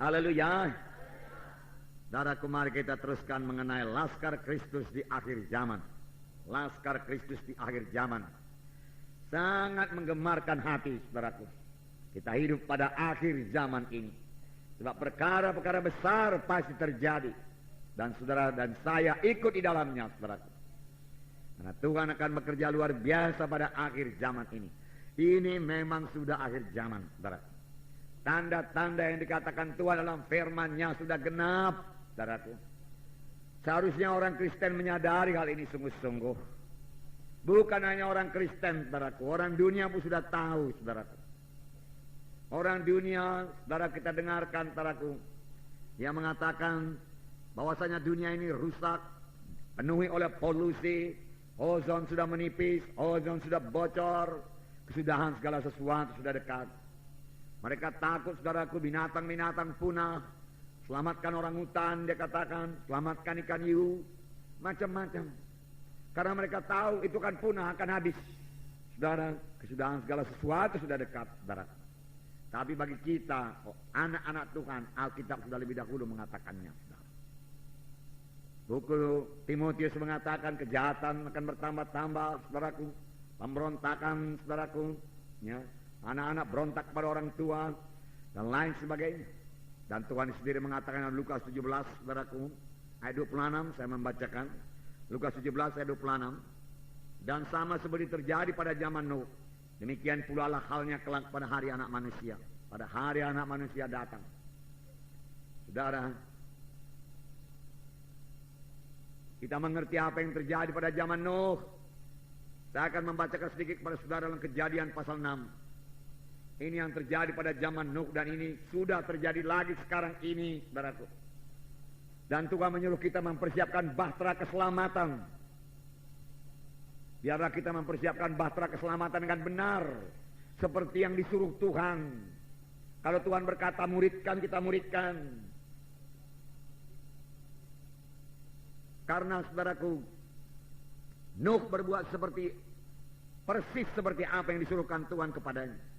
Haleluya. Saudaraku, mari kita teruskan mengenai Laskar Kristus di akhir zaman. Laskar Kristus di akhir zaman. Sangat menggemarkan hati, saudaraku. Kita hidup pada akhir zaman ini. Sebab perkara-perkara besar pasti terjadi. Dan saudara dan saya ikut di dalamnya, saudaraku. Karena Tuhan akan bekerja luar biasa pada akhir zaman ini. Ini memang sudah akhir zaman, saudaraku. Tanda-tanda yang dikatakan Tuhan dalam firman-Nya sudah genap, saudaraku. Seharusnya orang Kristen menyadari hal ini sungguh-sungguh. Bukan hanya orang Kristen, saudaraku. Orang dunia pun sudah tahu, saudaraku. Orang dunia, saudara kita dengarkan, saudaraku, yang mengatakan bahwasanya dunia ini rusak, penuhi oleh polusi, ozon sudah menipis, ozon sudah bocor, kesudahan segala sesuatu sudah dekat. Mereka takut, saudaraku, binatang-binatang punah. Selamatkan orang hutan, dia katakan, selamatkan ikan hiu, macam-macam. Karena mereka tahu itu kan punah, akan habis. Saudara, kesudahan segala sesuatu sudah dekat, saudara. Tapi bagi kita, anak-anak Tuhan, Alkitab sudah lebih dahulu mengatakannya, saudara. Buku Timotius mengatakan kejahatan akan bertambah-tambah, saudaraku. Pemberontakan, saudaraku, ya. Anak-anak berontak pada orang tua dan lain sebagainya. Dan Tuhan sendiri mengatakan dalam Lukas 17, saudaraku, ayat 26, saya membacakan. Lukas 17 ayat 26. Dan sama seperti terjadi pada zaman Nuh, demikian pula lah halnya kelak pada hari anak manusia. Pada hari anak manusia datang. Saudara, kita mengerti apa yang terjadi pada zaman Nuh. Saya akan membacakan sedikit kepada saudara dalam Kejadian pasal 6. Ini yang terjadi pada zaman Nuh dan ini sudah terjadi lagi sekarang ini, saudaraku. Dan Tuhan menyuruh kita mempersiapkan bahtera keselamatan. Biarlah kita mempersiapkan bahtera keselamatan dengan benar, seperti yang disuruh Tuhan. Kalau Tuhan berkata muridkan, kita muridkan. Karena saudaraku, Nuh berbuat persis seperti apa yang disuruhkan Tuhan kepadanya.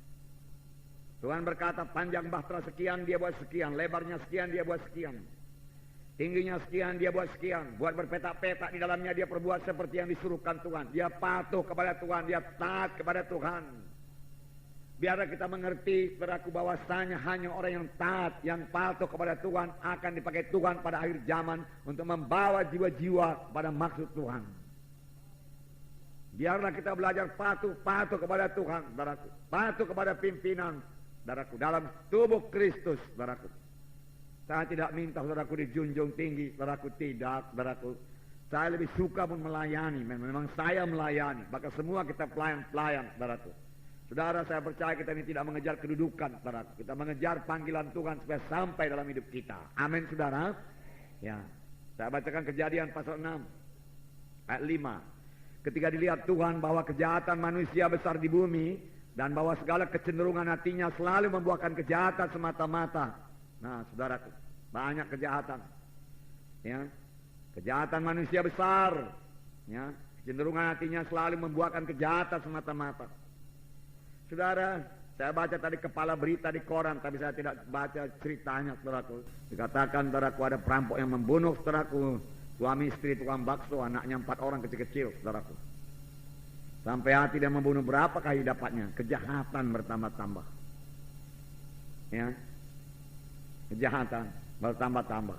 Tuhan berkata panjang bahtera sekian, dia buat sekian. Lebarnya sekian, dia buat sekian. Tingginya sekian, dia buat sekian. Buat berpetak-petak di dalamnya, dia perbuat seperti yang disuruhkan Tuhan. Dia patuh kepada Tuhan, dia taat kepada Tuhan. Biarlah kita mengerti, saudaraku, bahwasanya hanya orang yang taat, yang patuh kepada Tuhan akan dipakai Tuhan pada akhir zaman untuk membawa jiwa-jiwa pada maksud Tuhan. Biarlah kita belajar patuh kepada Tuhan, saudaraku. Patuh kepada pimpinan, saudaraku, dalam tubuh Kristus, saudaraku. Saya tidak minta saudaraku dijunjung tinggi, saudaraku, tidak, saudaraku. Saya lebih suka pun melayani, memang saya melayani. Maka semua kita pelayan-pelayan, saudaraku. Saudara, saya percaya kita ini tidak mengejar kedudukan, saudaraku. Kita mengejar panggilan Tuhan supaya sampai dalam hidup kita. Amin, saudara. Ya, saya bacakan Kejadian pasal 6 ayat 5. Ketika dilihat Tuhan bahwa kejahatan manusia besar di bumi dan bahwa segala kecenderungan hatinya selalu membuahkan kejahatan semata-mata. Nah, saudaraku, banyak kejahatan. Ya, kejahatan manusia besar. Ya, kecenderungan hatinya selalu membuahkan kejahatan semata-mata. Saudara, saya baca tadi kepala berita di koran, tapi saya tidak baca ceritanya, saudaraku. Dikatakan, saudaraku, ada perampok yang membunuh, saudaraku, suami istri tukang bakso, anaknya 4 orang kecil-kecil, saudaraku. Sampai hati dia membunuh, berapakah dapatnya? Kejahatan bertambah-tambah. Ya, kejahatan bertambah-tambah.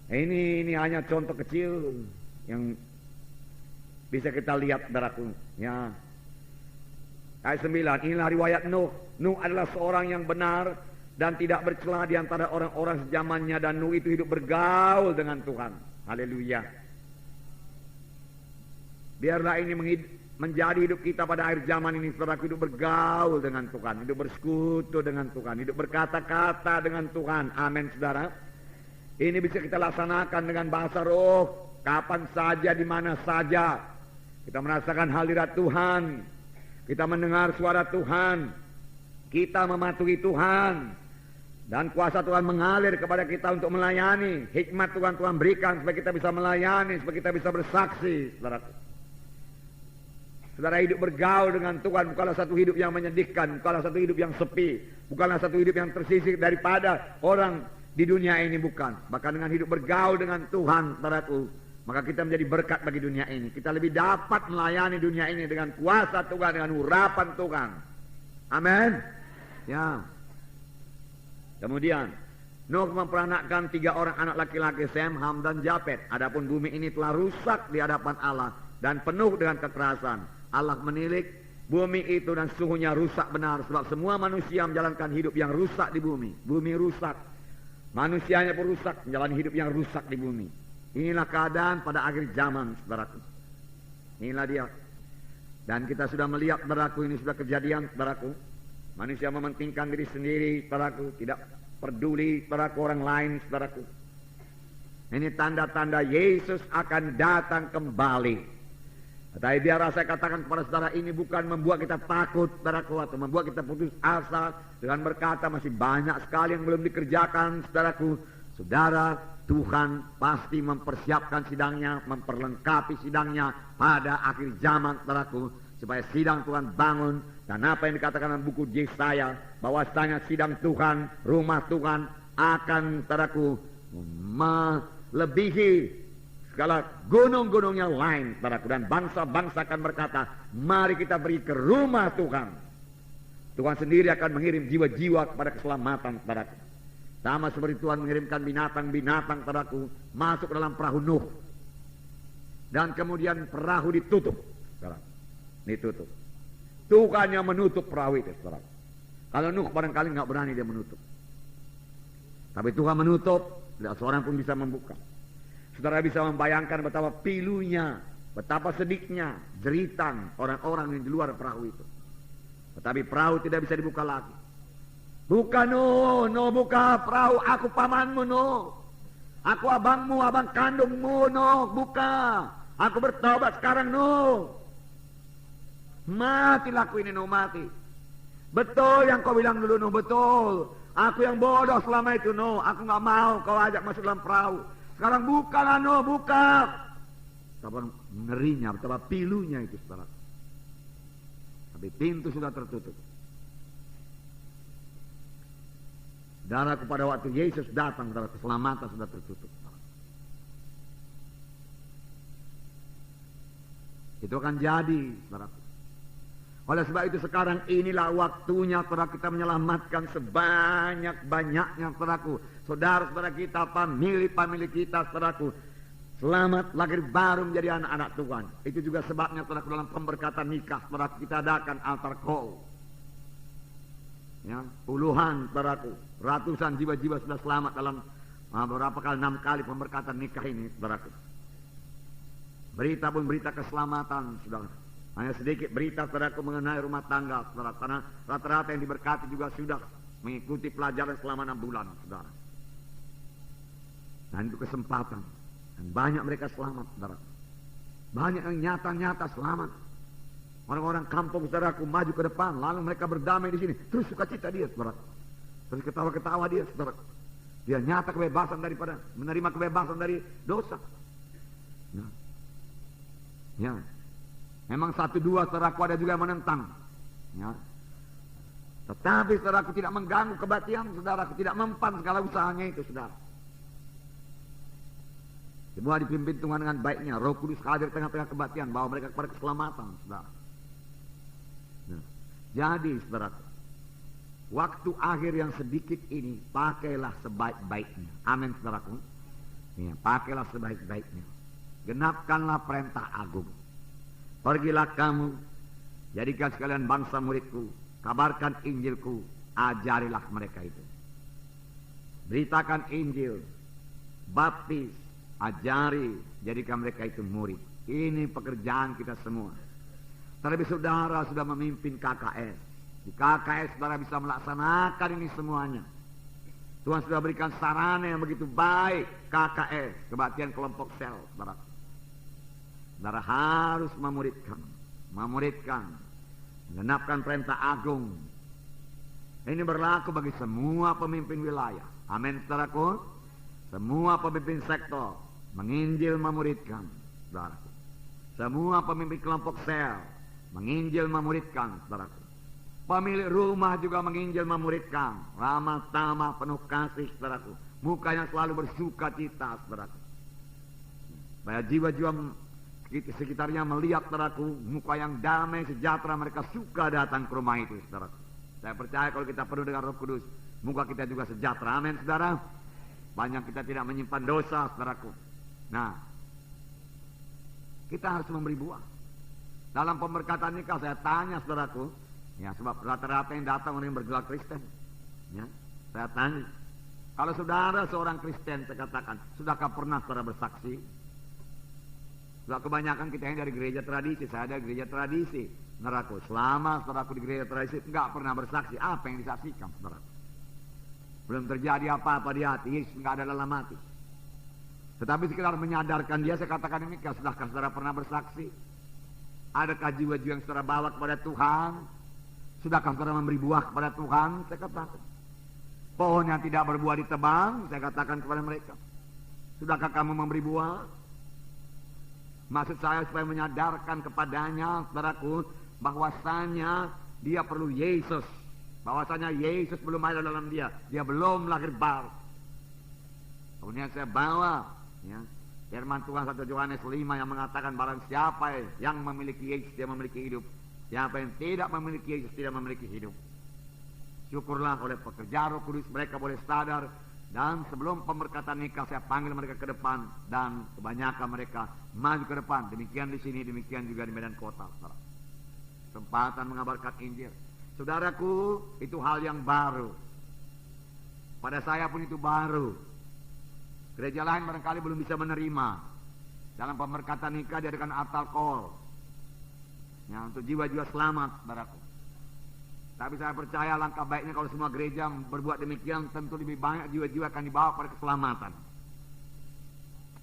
Ini hanya contoh kecil yang bisa kita lihat, saudaraku. Ya. Ayat 9, inilah riwayat Nuh. Nuh adalah seorang yang benar dan tidak bercela di antara orang-orang sejamannya, dan Nuh itu hidup bergaul dengan Tuhan. Haleluya. Biarlah ini menjadi hidup kita pada akhir zaman ini, saudara, hidup bergaul dengan Tuhan, hidup bersekutu dengan Tuhan, hidup berkata-kata dengan Tuhan. Amin, saudara. Ini bisa kita laksanakan dengan bahasa roh, kapan saja, di mana saja. Kita merasakan hadirat Tuhan. Kita mendengar suara Tuhan, kita mematuhi Tuhan, dan kuasa Tuhan mengalir kepada kita untuk melayani. Hikmat Tuhan berikan supaya kita bisa melayani, supaya kita bisa bersaksi, saudara. Saudara, hidup bergaul dengan Tuhan bukanlah satu hidup yang menyedihkan, bukanlah satu hidup yang sepi, bukanlah satu hidup yang tersisih daripada orang di dunia ini, bukan. Bahkan dengan hidup bergaul dengan Tuhan, saudaraku, maka kita menjadi berkat bagi dunia ini. Kita lebih dapat melayani dunia ini dengan kuasa Tuhan, dengan urapan Tuhan. Amin. Ya. Kemudian Nuh memperanakkan 3 orang anak laki-laki, Sem, Ham, dan Japet. Adapun bumi ini telah rusak di hadapan Allah dan penuh dengan kekerasan. Allah menilik bumi itu dan suhunya rusak benar, sebab semua manusia menjalankan hidup yang rusak di bumi. Bumi rusak, manusianya pun rusak, menjalani hidup yang rusak di bumi. Inilah keadaan pada akhir zaman, saudaraku. Inilah dia. Dan kita sudah melihat, saudaraku, ini sudah kejadian, saudaraku. Manusia mementingkan diri sendiri, saudaraku, tidak peduli saudaraku orang lain, saudaraku. Ini tanda-tanda Yesus akan datang kembali. Tetapi biar saya katakan kepada saudara, ini bukan membuat kita takut, saudaraku, atau membuat kita putus asa dengan berkata masih banyak sekali yang belum dikerjakan, saudaraku. Saudara, Tuhan pasti mempersiapkan sidangnya, memperlengkapi sidangnya pada akhir zaman, saudaraku, supaya sidang Tuhan bangun. Dan apa yang dikatakan dalam buku Yesaya, bahwasanya sidang Tuhan, rumah Tuhan akan, saudaraku, melebihi segala gunung-gunung yang lain, saudaraku. Dan bangsa-bangsa akan berkata, mari kita pergi ke rumah Tuhan. Tuhan sendiri akan mengirim jiwa-jiwa kepada keselamatan, saudaraku. Sama seperti Tuhan mengirimkan binatang-binatang, saudaraku, masuk ke dalam perahu Nuh. Dan kemudian perahu ditutup, saudaraku. Ditutup. Tuhan yang menutup perahu itu, saudaraku. Kalau Nuh barangkali nggak berani dia menutup. Tapi Tuhan menutup, tidak seorang pun bisa membuka. Saudara bisa membayangkan betapa pilunya, betapa sedihnya, jeritan orang-orang yang di luar perahu itu. Tetapi perahu tidak bisa dibuka lagi. Buka Nuh, Nuh buka perahu, aku pamanmu Nuh. Aku abangmu, abang kandungmu Nuh, buka. Aku bertobat sekarang Nuh. Matilah aku ini Nuh, mati. Betul yang kau bilang dulu Nuh, betul. Aku yang bodoh selama itu Nuh, aku gak mau kau ajak masuk dalam perahu. Sekarang bukalah Nuh, buka. Betapa ngerinya, betapa pilunya itu, saudara. Tapi pintu sudah tertutup. Saudara, pada waktu Yesus datang, saudara, keselamatan sudah tertutup. Itu akan jadi, saudara. Oleh sebab itu sekarang inilah waktunya, saudara, kita menyelamatkan sebanyak-banyaknya, saudaraku. Saudara-saudara kita, famili-famili kita, saudaraku, selamat lahir baru menjadi anak-anak Tuhan. Itu juga sebabnya, saudaraku, dalam pemberkatan nikah, saudaraku, kita adakan altar call. Ya, puluhan, saudaraku, ratusan jiwa-jiwa sudah selamat dalam beberapa kali, 6 kali pemberkatan nikah ini, saudaraku. Berita pun berita keselamatan, saudara. Hanya sedikit berita, saudaraku, mengenai rumah tangga, saudara. Karena rata-rata yang diberkati juga sudah mengikuti pelajaran selama 6 bulan, saudara. Dan itu kesempatan. Dan banyak mereka selamat, saudara. Banyak yang nyata-nyata selamat. Orang-orang kampung, saudaraku, maju ke depan, lalu mereka berdamai di sini. Terus sukacita dia, saudara. Terus ketawa-ketawa dia, saudara. Dia nyata kebebasan daripada, menerima kebebasan dari dosa. Ya. Ya. Memang 1-2 saudaraku ada juga yang menentang. Ya. Tetapi saudaraku tidak mengganggu kebaktian, saudaraku tidak mempan segala usahanya itu, saudara. Semua dipimpin Tuhan dengan baiknya. Roh Kudus hadir tengah-tengah kebaktian, bawa mereka kepada keselamatan, saudara. Nah, jadi, saudaraku, waktu akhir yang sedikit ini pakailah sebaik-baiknya. Amin, saudaraku. Ya, pakailah sebaik-baiknya. Genapkanlah perintah agung. Pergilah kamu, jadikan sekalian bangsa muridku, kabarkan Injilku, ajarilah mereka itu. Beritakan Injil, baptis, ajari, jadikan mereka itu murid. Ini pekerjaan kita semua. Terlebih saudara sudah memimpin KKS. Di KKS saudara bisa melaksanakan ini semuanya. Tuhan sudah berikan sarana yang begitu baik, KKS, kebaktian kelompok sel, saudara. Saudara harus memuridkan, menggenapkan perintah agung. Ini berlaku bagi semua pemimpin wilayah. Amin, saudaraku. Semua pemimpin sektor menginjil, memuridkan, saudara. Semua pemimpin kelompok sel menginjil memuridkan, saudaraku. Pemilik rumah juga menginjil memuridkan, ramah tamah, penuh kasih, saudaraku. Mukanya selalu bersuka cita, saudaraku. Supaya jiwa-jiwa sekitarnya melihat, saudaraku, muka yang damai, sejahtera, mereka suka datang ke rumah itu, saudaraku. Saya percaya kalau kita penuh dengan Roh Kudus, muka kita juga sejahtera. Amin, saudara. Banyak kita tidak menyimpan dosa, saudaraku. Nah, kita harus memberi buah. Dalam pemberkatan nikah saya tanya, saudaraku, ya, sebab rata-rata yang datang orang yang bergelar Kristen, ya, saya tanya, kalau saudara seorang Kristen, saya katakan, sudahkah pernah saudara bersaksi? Sudah kebanyakan kita yang dari gereja tradisi, saya ada gereja tradisi, saudaraku. Selama saudaraku di gereja tradisi enggak pernah bersaksi, apa yang disaksikan, saudaraku? Belum terjadi apa-apa di hati, Yesus enggak ada dalam hati. Tetapi sekedar menyadarkan dia, saya katakan ini, sudahkah saudara pernah bersaksi? Adakah jiwa-jiwa yang saudara bawa kepada Tuhan? Sudahkah saudara memberi buah kepada Tuhan? Saya katakan. Pohon yang tidak berbuah ditebang, saya katakan kepada mereka. Sudahkah kamu memberi buah? Maksud saya supaya menyadarkan kepadanya, saudaraku, bahwasanya dia perlu Yesus. Bahwasanya Yesus belum ada dalam dia. Dia belum lahir baru. Kemudian saya bawa, ya, firman Tuhan 1 Yohanes 5 yang mengatakan barang siapa yang memiliki Yesus, dia memiliki hidup. Siapa yang tidak memiliki Yesus, tidak memiliki hidup. Syukurlah oleh pekerja Roh Kudus mereka boleh sadar. Dan sebelum pemberkatan nikah saya panggil mereka ke depan. Dan kebanyakan mereka maju ke depan. Demikian di sini, demikian juga di Medan Kota. Kesempatan mengabarkan Injil. Saudaraku, itu hal yang baru. Pada saya pun itu baru. Gereja lain barangkali belum bisa menerima. Dalam pemberkatan nikah diadakan alkohol. Ya, untuk jiwa-jiwa selamat, saudaraku. Tapi saya percaya langkah baiknya kalau semua gereja berbuat demikian, tentu lebih banyak jiwa-jiwa akan dibawa pada keselamatan.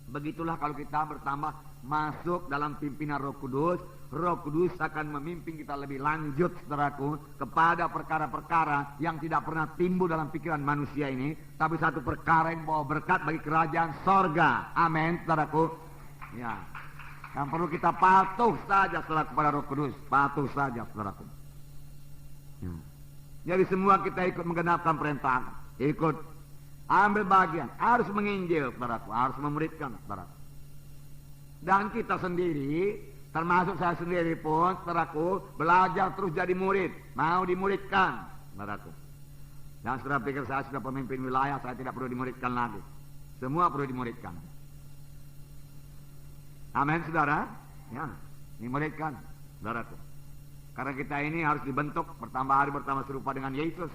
Begitulah kalau kita bertambah masuk dalam pimpinan Roh Kudus, Roh Kudus akan memimpin kita lebih lanjut, saudaraku, kepada perkara-perkara yang tidak pernah timbul dalam pikiran manusia ini, tapi satu perkara yang bawa berkat bagi kerajaan sorga. Amin, saudaraku. Ya, yang perlu kita patuh saja, saudaraku, kepada Roh Kudus. Patuh saja, saudaraku. Ya. Jadi semua kita ikut menggenapkan perintah, ikut ambil bagian, harus menginjil, saudaraku, harus memuridkan, saudaraku. Dan kita sendiri, termasuk saya sendiri pun, saudaraku, belajar terus jadi murid, mau dimuridkan, saudaraku. Dan saudara pikir saya sudah pemimpin wilayah, saya tidak perlu dimuridkan lagi. Semua perlu dimuridkan. Amin, saudara. Ya, dimuridkan, saudaraku. Karena kita ini harus dibentuk bertambah hari bertambah serupa dengan Yesus.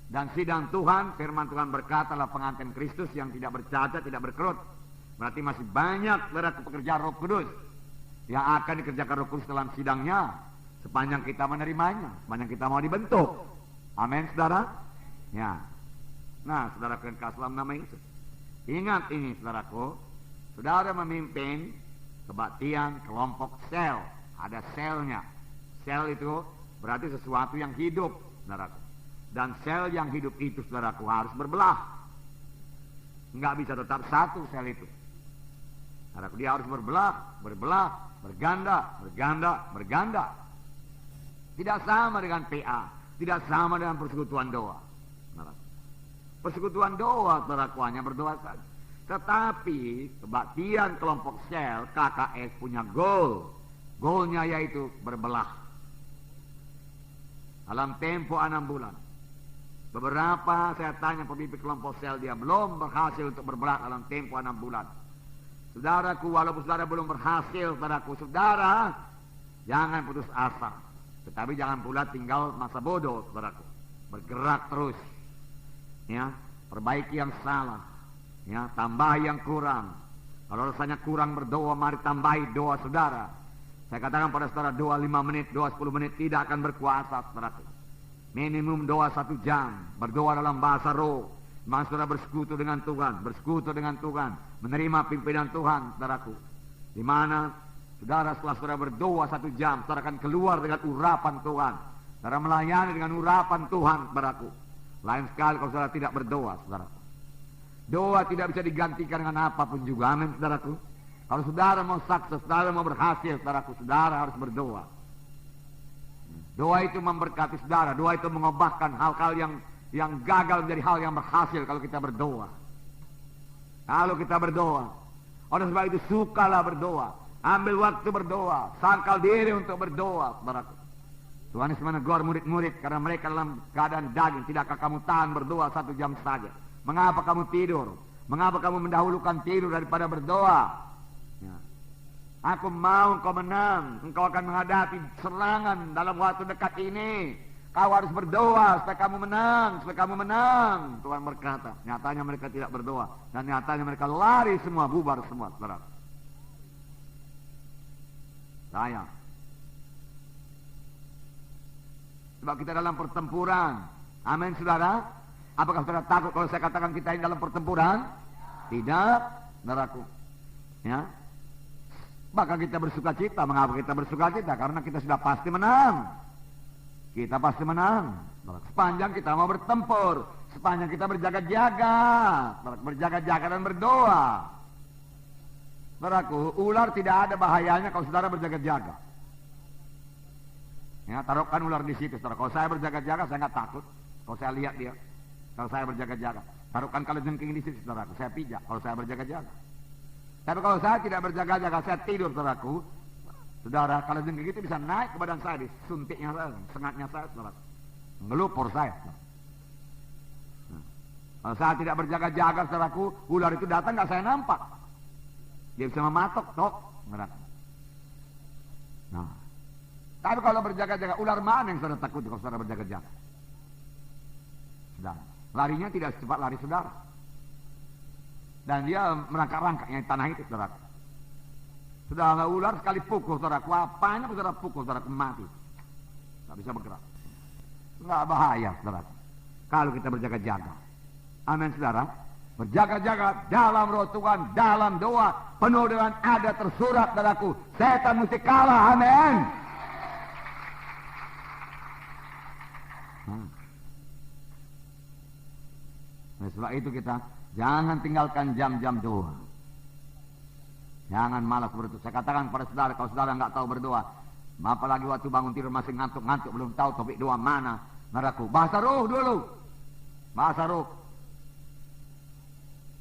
Dan sidang Tuhan, firman Tuhan berkatalah pengantin Kristus yang tidak bercacat, tidak berkerut. Berarti masih banyak saudaraku pekerjaan Roh Kudus yang akan dikerjakan Roh Kudus dalam sidangnya. Sepanjang kita menerimanya, sepanjang kita mau dibentuk. Amin, saudara. Ya. Nah, saudara kalian kasih dalam nama Yesus. Ingat ini, saudaraku. Saudara memimpin kebaktian kelompok sel. Ada selnya. Sel itu berarti sesuatu yang hidup, saudaraku. Dan sel yang hidup itu, saudaraku, harus berbelah. Enggak bisa tetap satu sel itu. Saudaraku, dia harus berbelah, berganda, berganda. Tidak sama dengan PA, tidak sama dengan persekutuan doa. Saudaraku. Persekutuan doa, saudaraku, hanya berdoa saja. Tetapi kebaktian kelompok sel KKS punya goal. Goalnya yaitu berbelah. Dalam tempo 6 bulan. Beberapa saya tanya pemimpin kelompok sel, dia belum berhasil untuk berbelah dalam tempo 6 bulan. Saudaraku, walaupun saudara belum berhasil, saudara, jangan putus asa. Tetapi jangan pula tinggal masa bodoh, saudaraku. Bergerak terus. Ya, perbaiki yang salah. Ya, tambah yang kurang. Kalau rasanya kurang berdoa, mari tambahi doa saudara. Saya katakan pada saudara, doa 5 menit, doa 10 menit tidak akan berkuasa, saudaraku. Minimum doa 1 jam, berdoa dalam bahasa roh. Maka saudara bersekutu dengan Tuhan, menerima pimpinan Tuhan, saudaraku. Di mana saudara setelah saudara berdoa 1 jam, saudara akan keluar dengan urapan Tuhan. Saudara melayani dengan urapan Tuhan, saudaraku. Lain sekali kalau saudara tidak berdoa, saudaraku. Doa tidak bisa digantikan dengan apapun juga, amin, saudaraku. Kalau saudara mau sukses, saudara mau berhasil, saudaraku, saudara harus berdoa. Doa itu memberkati saudara. Doa itu mengubahkan hal-hal yang gagal menjadi hal yang berhasil kalau kita berdoa. Kalau kita berdoa. Oleh sebab itu sukalah berdoa. Ambil waktu berdoa. Sangkal diri untuk berdoa. Tuhan Yesus menegur murid-murid karena mereka dalam keadaan daging. Tidakkah kamu tahan berdoa 1 jam saja? Mengapa kamu tidur? Mengapa kamu mendahulukan tidur daripada berdoa? Ya. Aku mau engkau menang. Engkau akan menghadapi serangan dalam waktu dekat ini. Kau harus berdoa supaya kamu menang. Supaya kamu menang. Tuhan berkata. Nyatanya mereka tidak berdoa. Dan nyatanya mereka lari semua. Bubar semua. Saudara. Sayang. Sebab kita dalam pertempuran. Amin saudara. Apakah saudara takut kalau saya katakan kita ini dalam pertempuran? Tidak, saudaraku. Ya. Maka kita bersuka cita. Mengapa kita bersuka cita? Karena kita sudah pasti menang. Kita pasti menang. Sepanjang kita mau bertempur. Sepanjang kita berjaga-jaga. Berjaga-jaga dan berdoa. Saudaraku, ular tidak ada bahayanya kalau saudara berjaga-jaga. Ya, taruhkan ular di situ, saudara. Kalau saya berjaga-jaga, saya nggak takut. Kalau saya lihat dia, kalau saya berjaga-jaga, taruhkan kalajengking di situ, saudara. Saya pijak kalau saya berjaga-jaga. Tapi kalau saya tidak berjaga-jaga, saya tidur, saudaraku. Saudara, kalajengking itu bisa naik ke badan saya, disuntiknya saya, sengatnya saya, saudara. Ngelupur saya. Nah, kalau saya tidak berjaga-jaga, saudaraku, ular itu datang nggak saya nampak. Dia bisa mematok, tok, saudara. Nah. Tapi kalau berjaga-jaga, ular mana yang saudara takut kalau saudara berjaga-jaga? Saudara, larinya tidak secepat lari saudara. Dan dia merangkak-rangkaknya di tanah itu, saudara. Saudara, ular sekali pukul, saudara. Apanya saudara pukul, saudara, mati. Tidak bisa bergerak. Tidak bahaya, saudara. Kalau kita berjaga-jaga. Amin, saudara. Berjaga-jaga dalam roh Tuhan, dalam doa. Penuh dengan ada tersurat, saudaraku. Setan mesti kalah, amin. Nah, sebab itu kita jangan tinggalkan jam-jam doa. Jangan malas berdoa. Saya katakan pada saudara, kalau saudara nggak tahu berdoa, apalagi waktu bangun tidur masih ngantuk-ngantuk, belum tahu topik doa mana, saudaraku, bahasa roh dulu. Bahasa roh.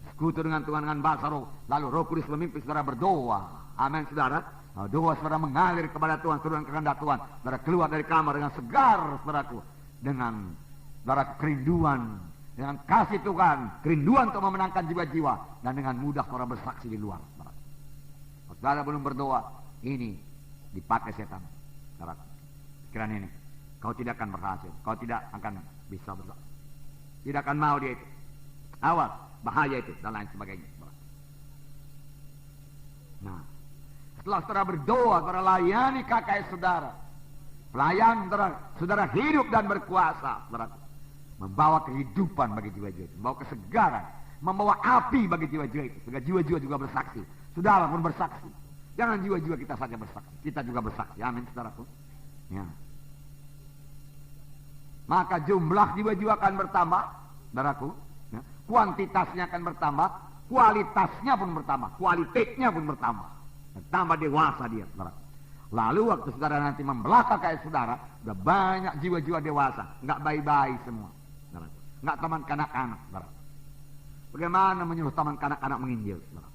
Sekutu dengan Tuhan dengan bahasa roh. Lalu Roh Kudus memimpin saudara berdoa. Amin, saudara. Nah, doa saudara mengalir kepada Tuhan, turun ke kehendak Tuhan. Saudara keluar dari kamar dengan segar, saudaraku. Dengan saudara kerinduan, dengan kasih Tuhan, kerinduan untuk memenangkan jiwa-jiwa, dan dengan mudah saudara bersaksi di luar. Kalau saudara belum berdoa, ini dipakai setan. Saudara, pikiran ini, kau tidak akan berhasil, kau tidak akan bisa berdoa. Tidak akan mau dia itu. Awas, bahaya itu, dan lain sebagainya. Nah, setelah saudara berdoa, saudara layani kakak saudara. Pelayan saudara hidup dan berkuasa, saudara. Membawa kehidupan bagi jiwa-jiwa itu, membawa kesegaran, membawa api bagi jiwa-jiwa itu, sehingga jiwa-jiwa juga bersaksi. Saudara pun bersaksi. Jangan jiwa-jiwa kita saja bersaksi, kita juga bersaksi. Amin, saudaraku. Ya. Maka jumlah jiwa-jiwa akan bertambah, saudaraku. Ya. Kuantitasnya akan bertambah, kualitasnya pun bertambah, kualitasnya pun bertambah. Bertambah dewasa dia, saudaraku. Lalu waktu saudara nanti membelakang kayak saudara, udah banyak jiwa-jiwa dewasa, nggak bayi-bayi semua, saudara. Nggak taman kanak-kanak, saudara. Bagaimana menyuruh taman kanak-kanak menginjil, saudara?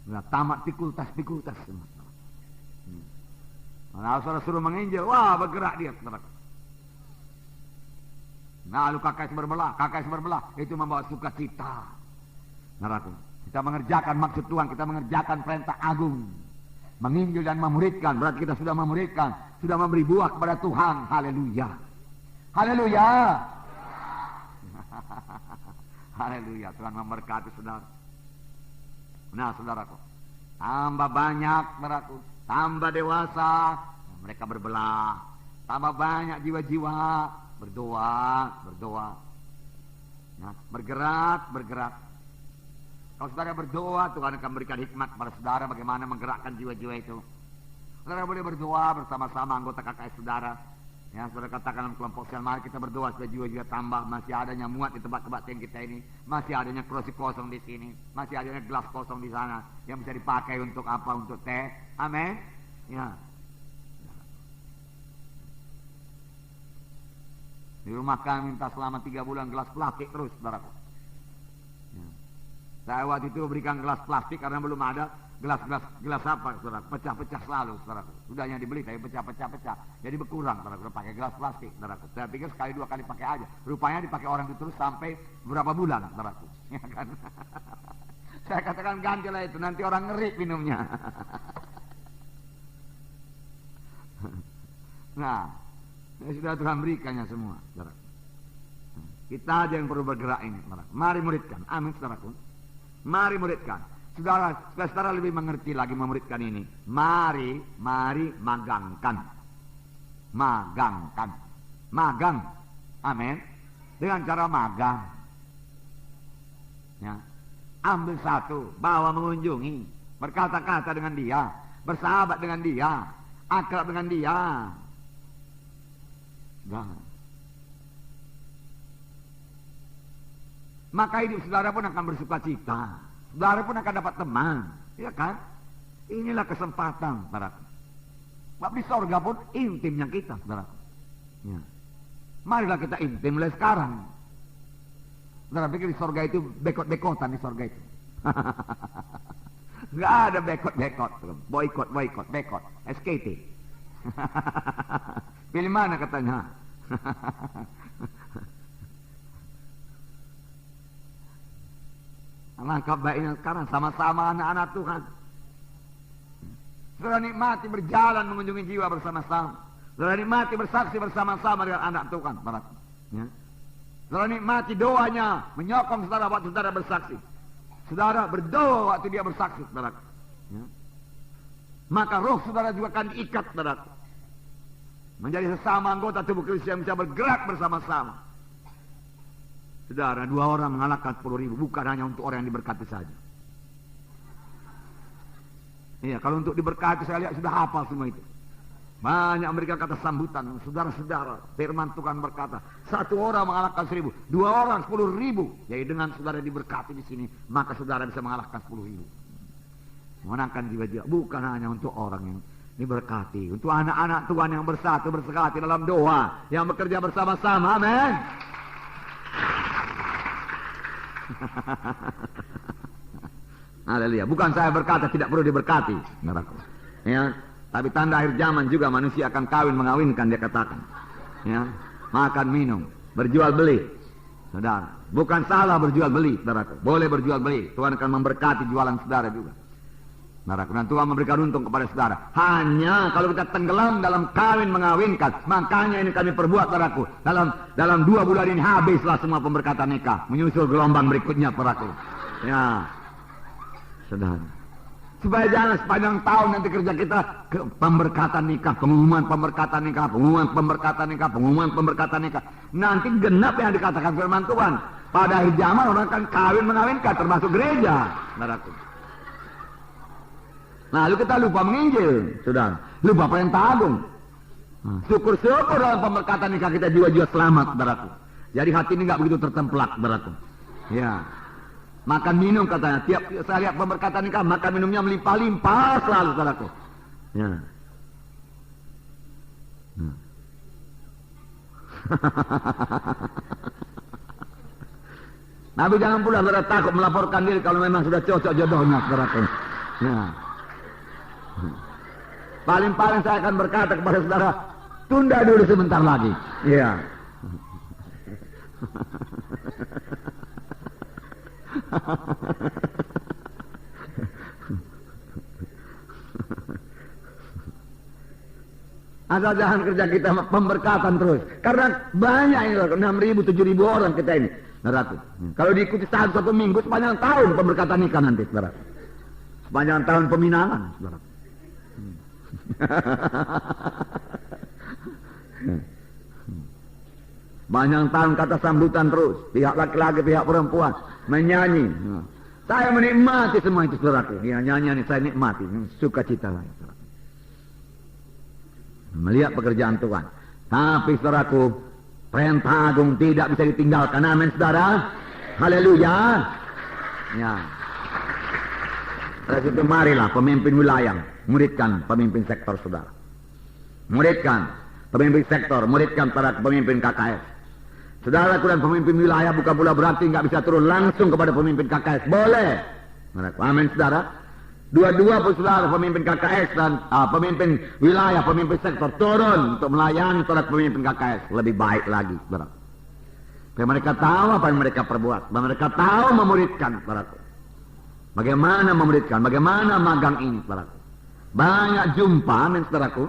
Nah, tamat pikultas semua. Nah, saudara suruh menginjil, wah bergerak dia, saudara. Nah, lalu kakak berbelah, itu membawa sukacita, saudaraku. Kita mengerjakan maksud Tuhan, kita mengerjakan perintah agung. Menginjil dan memuridkan, berarti kita sudah memuridkan, sudah memberi buah kepada Tuhan. Haleluya. Haleluya. Haleluya, Tuhan memberkati saudara. Nah, saudaraku, tambah banyak, saudaraku, tambah dewasa, mereka berbelah. Tambah banyak jiwa-jiwa, berdoa. Nah, bergerak. Kalau saudara berdoa, Tuhan akan berikan hikmat kepada saudara bagaimana menggerakkan jiwa-jiwa itu. Saudara boleh berdoa bersama-sama anggota KKS saudara. Ya, saudara katakan dalam kelompok sel, mari kita berdoa supaya jiwa-jiwa tambah. Masih adanya muat di tempat kebaktian kita ini, masih adanya kursi kosong di sini, masih adanya gelas kosong di sana yang bisa dipakai untuk apa? Untuk teh. Amin. Ya. Di rumah kami minta selama 3 bulan gelas plastik terus, saudaraku. Ya. Saya waktu itu berikan gelas plastik karena belum ada gelas apa, saudara? Pecah-pecah selalu, saudaraku. Sudahnya dibeli tapi pecah. Jadi berkurang, saudaraku. Pakai gelas plastik, saudaraku. Saya pikir sekali 2 kali pakai aja. Rupanya dipakai orang itu terus sampai berapa bulan, saudaraku. Ya kan? Saya katakan gantilah itu, nanti orang ngeri minumnya. Nah, ya sudah Tuhan berikannya semua, saudaraku. Kita aja yang perlu bergerak ini, saudaraku. Mari muridkan, amin, saudaraku. Mari muridkan. Saudara lebih mengerti lagi memuridkan ini. Mari magangkan. Magang. Amin. Dengan cara magang. Ya. Ambil satu, bawa mengunjungi, berkata-kata dengan dia, bersahabat dengan dia, akrab dengan dia. Jangan. Maka hidup saudara pun akan bersuka cita. Saudara pun akan dapat teman, ya kan? Inilah kesempatan, saudaraku. Sebab di sorga pun intimnya kita, saudaraku. Ya. Marilah kita intim mulai sekarang. Saudara pikir di sorga itu bekot-bekotan di sorga itu. Nggak ada bekot-bekot, boykot, bekot, SKT. Pilih mana katanya? Alangkah baiknya sekarang sama-sama anak-anak Tuhan. Saudara nikmati berjalan mengunjungi jiwa bersama-sama. Saudara nikmati bersaksi bersama-sama dengan anak Tuhan. Ya. Saudara nikmati doanya menyokong saudara waktu saudara bersaksi. Saudara berdoa waktu dia bersaksi, saudara. Ya. Maka roh saudara juga akan diikat, saudara. Menjadi sesama anggota tubuh Kristus yang bisa bergerak bersama-sama. Saudara, 2 orang mengalahkan 10.000, bukan hanya untuk orang yang diberkati saja. Iya, kalau untuk diberkati saya lihat sudah hafal semua itu. Banyak memberikan kata sambutan, saudara-saudara. Firman Tuhan berkata, 1 orang mengalahkan 1.000, 2 orang 10.000. Jadi dengan saudara diberkati di sini, maka saudara bisa mengalahkan 10.000. Menangkan jiwa-jiwa, bukan hanya untuk orang yang diberkati, untuk anak-anak Tuhan yang bersatu bersekati dalam doa, yang bekerja bersama-sama. Amin. Haleluya. Bukan saya berkata tidak perlu diberkati, saudaraku. Ya, tapi tanda akhir zaman juga manusia akan kawin mengawinkan, dia katakan. Ya, makan minum, berjual beli. Saudara, bukan salah berjual beli, saudaraku. Boleh berjual beli. Tuhan akan memberkati jualan saudara juga. Saudaraku, dan Tuhan memberikan untung kepada saudara. Hanya kalau kita tenggelam dalam kawin mengawinkan, makanya ini kami perbuat, saudaraku. Dalam 2 bulan ini habislah semua pemberkatan nikah, menyusul gelombang berikutnya, saudaraku. Ya, saudara. Supaya jangan sepanjang tahun nanti kerja kita ke pemberkatan nikah, pengumuman pemberkatan nikah, pengumuman pemberkatan nikah, pengumuman pemberkatan nikah. Nanti genap yang dikatakan firman Tuhan. Pada akhir zaman orang akan kawin mengawinkan, termasuk gereja, saudaraku. Lalu kita lupa menginjil, saudara. Lupa perintah agung. Syukur-syukur dalam pemberkatan nikah kita jiwa-jiwa selamat, saudaraku. Jadi hati ini nggak begitu tertemplak, saudaraku. Ya. Makan minum katanya. Tiap saya lihat pemberkatan nikah, makan minumnya melimpah-limpah selalu, saudaraku. Ya. Tapi jangan pula saudara takut melaporkan diri kalau memang sudah cocok jodohnya, saudaraku. Ya. Paling-paling saya akan berkata kepada saudara, tunda dulu sebentar lagi. Iya. Asal jangan kerja kita pemberkatan terus. Karena banyak ini, 6.000, 7.000 orang kita ini. Kalau diikuti satu minggu, sepanjang tahun pemberkatan nikah nanti, saudara. Sepanjang tahun peminangan, saudara. Banyak tahun kata sambutan terus, pihak laki-laki, pihak perempuan menyanyi. Saya menikmati semua itu, saudaraku. Ya, nyanyian ini saya nikmati, suka cita lah. Melihat pekerjaan Tuhan. Tapi saudaraku, perintah agung tidak bisa ditinggalkan. Amin saudara. Haleluya. Ya. Terus itu marilah pemimpin wilayah muridkan pemimpin sektor saudara. Muridkan pemimpin sektor, muridkan para pemimpin KKS. Saudara dan pemimpin wilayah bukan pula berarti nggak bisa turun langsung kepada pemimpin KKS. Boleh. Amin saudara. Dua-dua pun saudara pemimpin KKS dan pemimpin wilayah, pemimpin sektor turun untuk melayani para pemimpin KKS. Lebih baik lagi saudara. Supaya mereka tahu apa yang mereka perbuat. Mereka tahu memuridkan saudaraku. Bagaimana memuridkan, bagaimana magang ini saudaraku. Banyak jumpa amin saudaraku.